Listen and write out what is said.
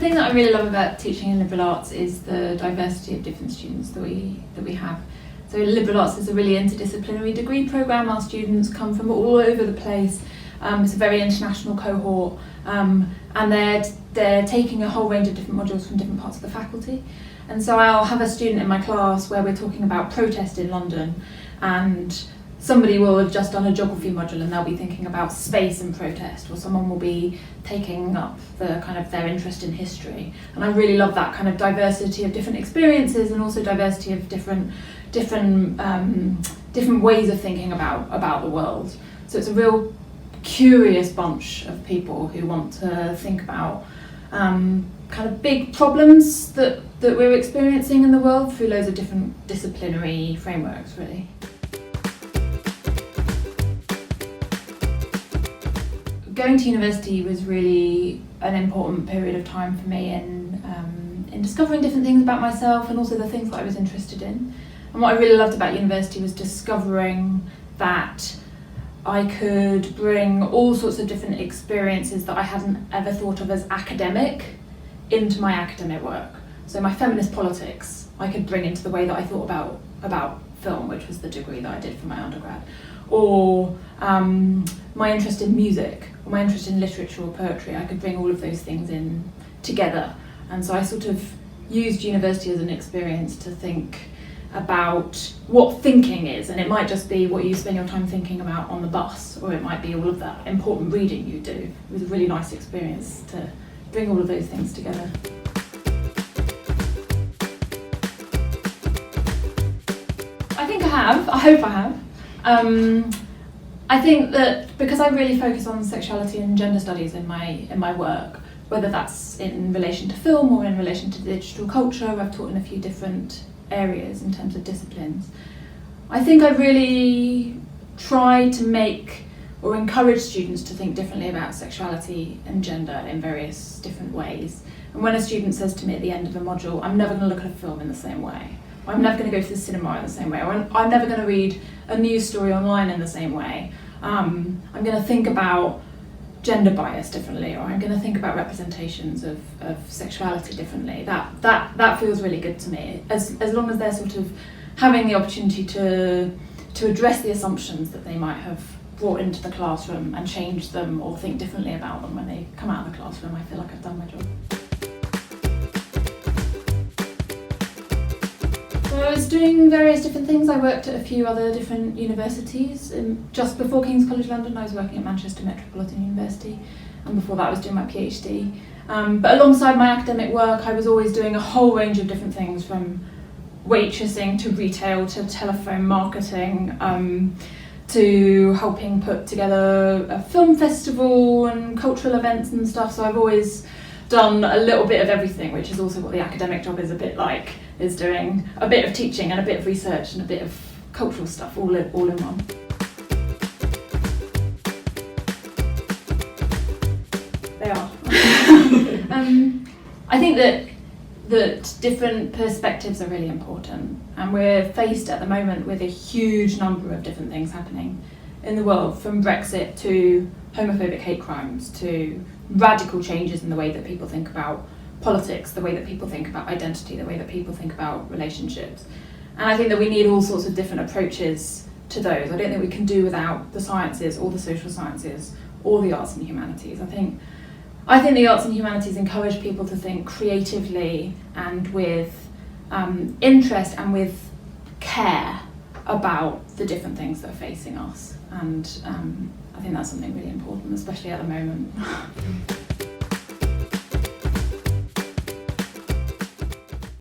thing that I really love about teaching in liberal arts is the diversity of different students that we have. So liberal arts is a really interdisciplinary degree programme. Our students come from all over the place. It's a very international cohort, and they're taking a whole range of different modules from different parts of the faculty. And so I'll have a student in my class where we're talking about protest in London, and somebody will have just done a geography module and they'll be thinking about space and protest, or someone will be taking up the kind of their interest in history. And I really love that kind of diversity of different experiences, and also diversity of different ways of thinking about the world. So it's a real curious bunch of people who want to think about kind of big problems that we're experiencing in the world through loads of different disciplinary frameworks, really. Going to university was really an important period of time for me in discovering different things about myself, and also the things that I was interested in. And what I really loved about university was discovering that I could bring all sorts of different experiences that I hadn't ever thought of as academic into my academic work. So my feminist politics I could bring into the way that I thought about film, which was the degree that I did for my undergrad, or my interest in music, or my interest in literature or poetry. I could bring all of those things in together. And so I sort of used university as an experience to think about what thinking is, and it might just be what you spend your time thinking about on the bus, or it might be all of that important reading you do. It was a really nice experience to bring all of those things together. I think I have. I hope I have. I think that because I really focus on sexuality and gender studies in my work, whether that's in relation to film or in relation to digital culture, I've taught in a few different areas in terms of disciplines. I think I really try to make or encourage students to think differently about sexuality and gender in various different ways. And when a student says to me at the end of a module, I'm never going to look at a film in the same way, or I'm never going to go to the cinema in the same way, or I'm never going to read a news story online in the same way, I'm going to think about gender bias differently, or I'm going to think about representations of sexuality differently. That feels really good to me, as long as they're sort of having the opportunity to address the assumptions that they might have brought into the classroom and change them or think differently about them when they come out of the classroom. I feel like I've done my job. So I was doing various different things. I worked at a few other different universities. Just before King's College London, I was working at Manchester Metropolitan University, and before that I was doing my PhD. But alongside my academic work, I was always doing a whole range of different things, from waitressing to retail to telephone marketing, to helping put together a film festival and cultural events and stuff. So I've always done a little bit of everything, which is also what the academic job is a bit like, is doing a bit of teaching and a bit of research and a bit of cultural stuff all in one. They are. I think that different perspectives are really important, and we're faced at the moment with a huge number of different things happening in the world, from Brexit to homophobic hate crimes to radical changes in the way that people think about politics, the way that people think about identity, the way that people think about relationships. And I think that we need all sorts of different approaches to those. I don't think we can do without the sciences or the social sciences or the arts and humanities. I think the arts and humanities encourage people to think creatively and with interest and with care about the different things that are facing us. And I think that's something really important, especially at the moment.